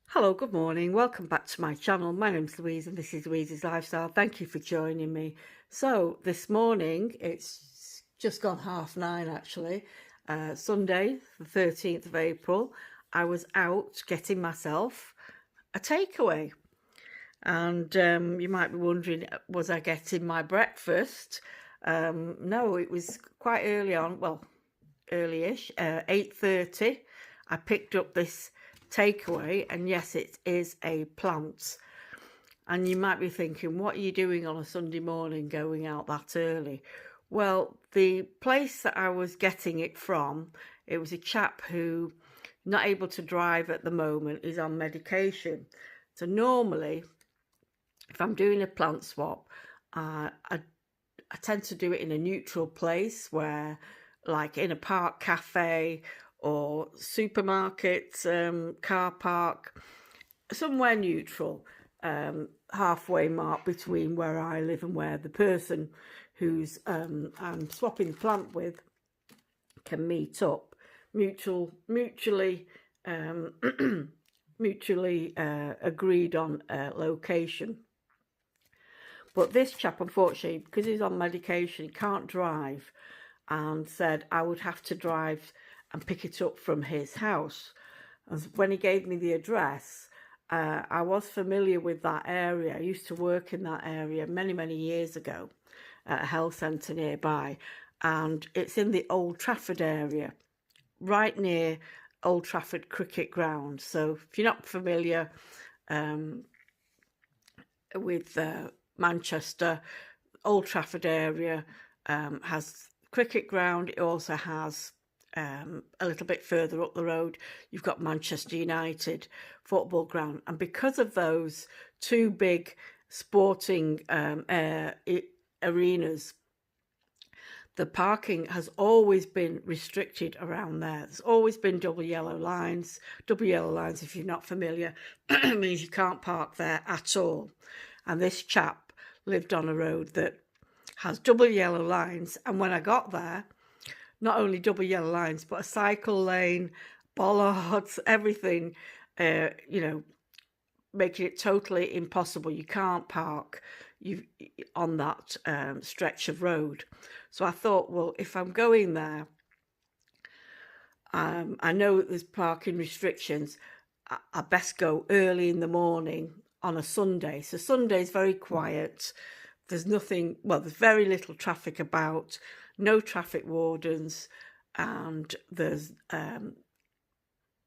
Hello, good morning. Welcome back to my channel. My name's Louise and this is Louise's Lifestyle. Thank you for joining me. So this morning, it's just gone 9:30 actually, Sunday the 13th of April. I was out getting myself a takeaway, and you might be wondering, was I getting my breakfast? No, it was quite early on, well, early-ish, 8:30. I picked up this takeaway, and yes, it is a plant. And you might be thinking, what are you doing on a Sunday morning going out that early? Well, the place that I was getting it from, it was a chap who not able to drive at the moment, is on medication. So normally, if I'm doing a plant swap, I tend to do it in a neutral place, where like in a park cafe or supermarket, car park, somewhere neutral, halfway mark between where I live and where the person who's I'm swapping the plant with can meet up. Mutually mutually agreed on location. But this chap, unfortunately, because he's on medication, he can't drive, and said I would have to drive and pick it up from his house. And when he gave me the address, I was familiar with that area. I used to work in that area many years ago at a health centre nearby, and it's in the Old Trafford area, right near Old Trafford Cricket Ground. So if you're not familiar with Manchester, Old Trafford area has cricket ground. It also has a little bit further up the road, you've got Manchester United football ground. And because of those two big sporting arenas, the parking has always been restricted around there. There's always been double yellow lines. Double yellow lines, if you're not familiar, means you can't park there at all. And this chap lived on a road that has double yellow lines. And when I got there, not only double yellow lines, but a cycle lane, bollards, everything, making it totally impossible. You can't park on that stretch of road. So I thought, well, if I'm going there, I know there's parking restrictions. I best go early in the morning on a Sunday. So Sunday's very quiet. There's nothing, well, there's very little traffic about, no traffic wardens, and there's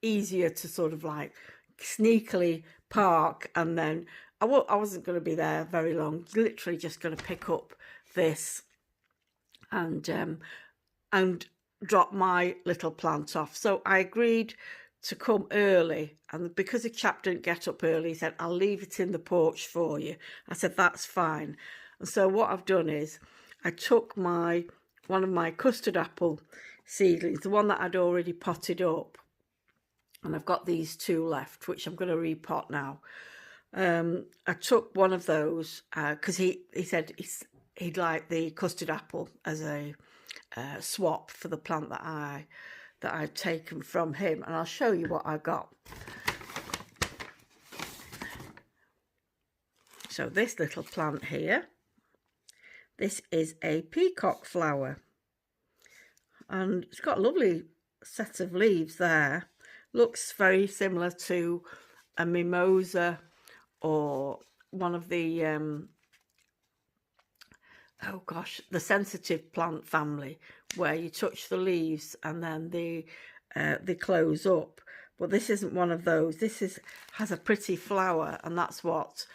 easier to sort of like sneakily park. And then I wasn't going to be there very long, literally just going to pick up this and drop my little plant off. So I agreed to come early, and because the chap didn't get up early, he said, I'll leave it in the porch for you. I said, that's fine. And so what I've done is I took one of my custard apple seedlings, the one that I'd already potted up, and I've got these two left, which I'm going to repot now. I took one of those because he said he'd like the custard apple as a swap for the plant that I'd taken from him, and I'll show you what I got. So this little plant here, this is a peacock flower, and it's got a lovely set of leaves there. Looks very similar to a mimosa or one of the the sensitive plant family, where you touch the leaves and then they close up. But this isn't one of those. This has a pretty flower, and that's what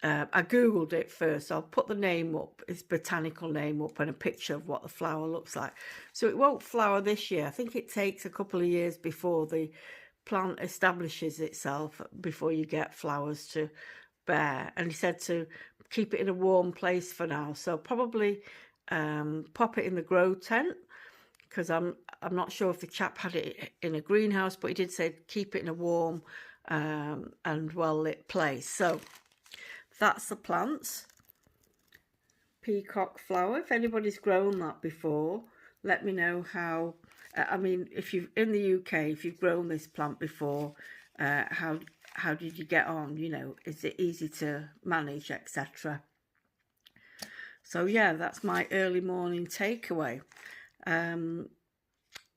I googled it first. I'll put the name up, its botanical name up, and a picture of what the flower looks like. So it won't flower this year. I think it takes a couple of years before the plant establishes itself, before you get flowers to bear. And he said to keep it in a warm place for now, so probably pop it in the grow tent, because I'm not sure if the chap had it in a greenhouse, but he did say keep it in a warm and well lit place. So that's the plants. Peacock flower. If anybody's grown that before, let me know how. I mean, if you've in the UK, if you've grown this plant before, how did you get on? You know, is it easy to manage, etc. So yeah, that's my early morning takeaway.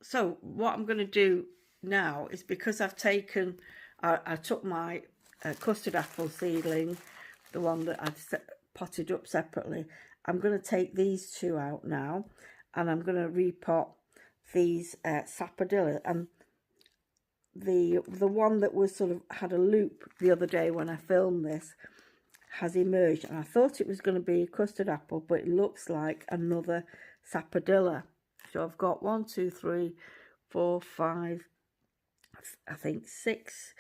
So what I'm going to do now is, because I've taken, I took my custard apple seedling, the one that I've potted up separately. I'm going to take these two out now, and I'm going to repot these sapodilla. And the one that was sort of had a loop the other day when I filmed this has emerged, and I thought it was going to be a custard apple, but it looks like another sapodilla. So I've got 1, 2, 3, 4, 5, I think 6,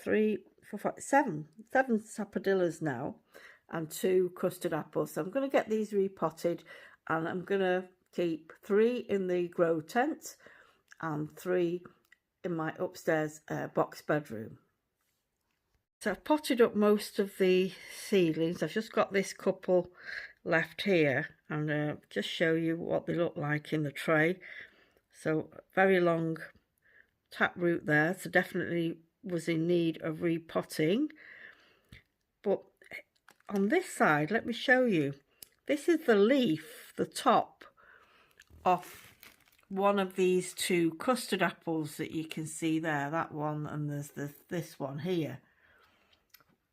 3, 4, 5, 7 sapodillas now, and 2 custard apples. So I'm going to get these repotted, and I'm going to keep 3 in the grow tent and 3 in my upstairs box bedroom. So I've potted up most of the seedlings. I've just got this couple left here, and just show you what they look like in the tray. So very long taproot there, so definitely was in need of repotting. But on this side, let me show you. This is the leaf, the top of one of these 2 custard apples that you can see there. That one, and there's this one here.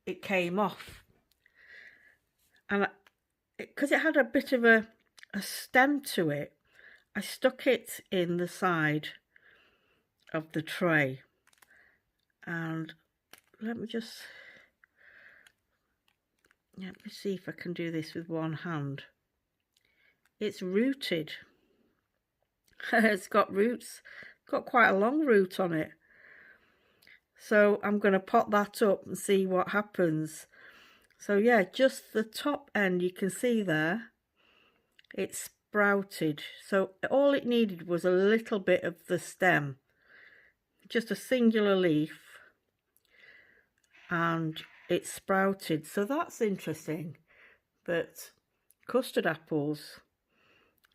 It came off, and because it had a bit of a stem to it, I stuck it in the side of the tray. And let me see if I can do this with one hand. It's rooted. It's got roots, got quite a long root on it. So I'm going to pot that up and see what happens. So yeah, just the top end, you can see there, it's sprouted. So all it needed was a little bit of the stem, just a singular leaf, and it sprouted. So that's interesting, that custard apples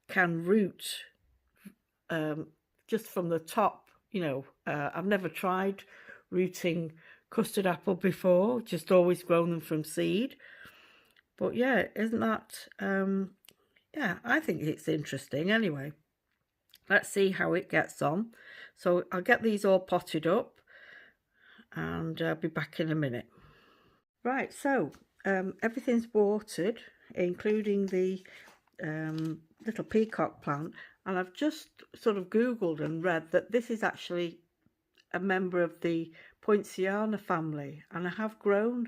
can root just from the top. You know, I've never tried rooting custard apple before, just always grown them from seed. But yeah, isn't that yeah, I think it's interesting. Anyway, let's see how it gets on. So I'll get these all potted up, and I'll be back in a minute. Right, so everything's watered, including the little peacock plant, and I've just sort of googled and read that this is actually a member of the Poinciana family, and I have grown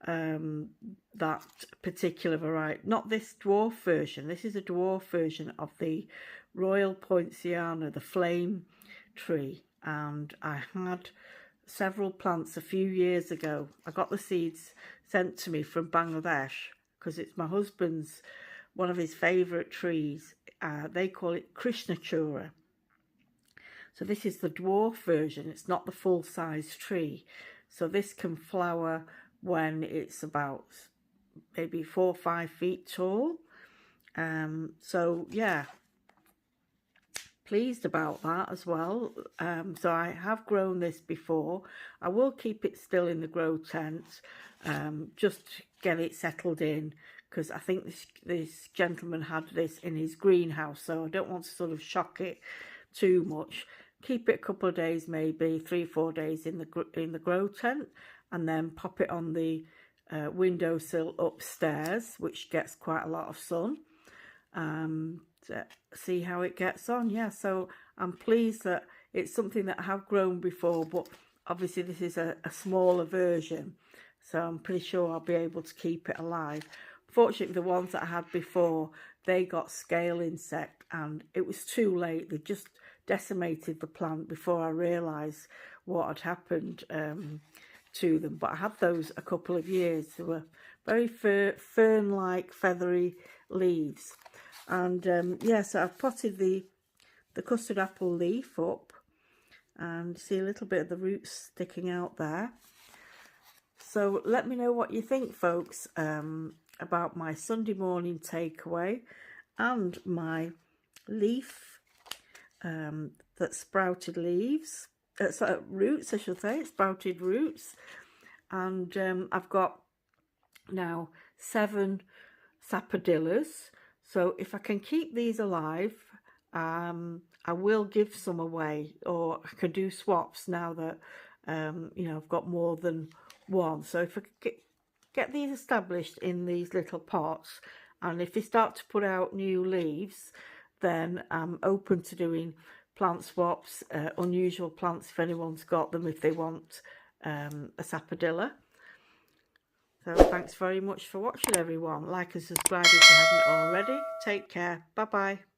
that particular variety, not this dwarf version. This is a dwarf version of the Royal Poinciana, the flame tree, and I had several plants a few years ago. I got the seeds sent to me from Bangladesh because it's my husband's, one of his favourite trees. They call it Krishnachura. So this is the dwarf version. It's not the full-size tree. So this can flower when it's about maybe 4 or 5 feet tall. So yeah, pleased about that as well. So I have grown this before. I will keep it still in the grow tent, just to get it settled in, because I think this gentleman had this in his greenhouse, so I don't want to sort of shock it too much. Keep it a couple of days, maybe 3 or 4 days in the grow tent, and then pop it on the windowsill upstairs, which gets quite a lot of sun. To see how it gets on. Yeah, so I'm pleased that it's something that I have grown before, but obviously this is a smaller version, so I'm pretty sure I'll be able to keep it alive. Fortunately, the ones that I had before, they got scale insect, and it was too late. They just decimated the plant before I realised what had happened to them. But I had those a couple of years. They were very fern-like, feathery leaves. And yeah, so I've potted the custard apple leaf up, and see a little bit of the roots sticking out there. So let me know what you think, folks, about my Sunday morning takeaway and my leaf that sprouted leaves, roots I should say, sprouted roots. And I've got now 7 sapodillas. So if I can keep these alive, I will give some away, or I can do swaps now that you know, I've got more than one. So if I could get these established in these little pots, and if they start to put out new leaves, then I'm open to doing plant swaps, unusual plants if anyone's got them, if they want a sapodilla. So thanks very much for watching, everyone. Like and subscribe if you haven't already. Take care. Bye bye.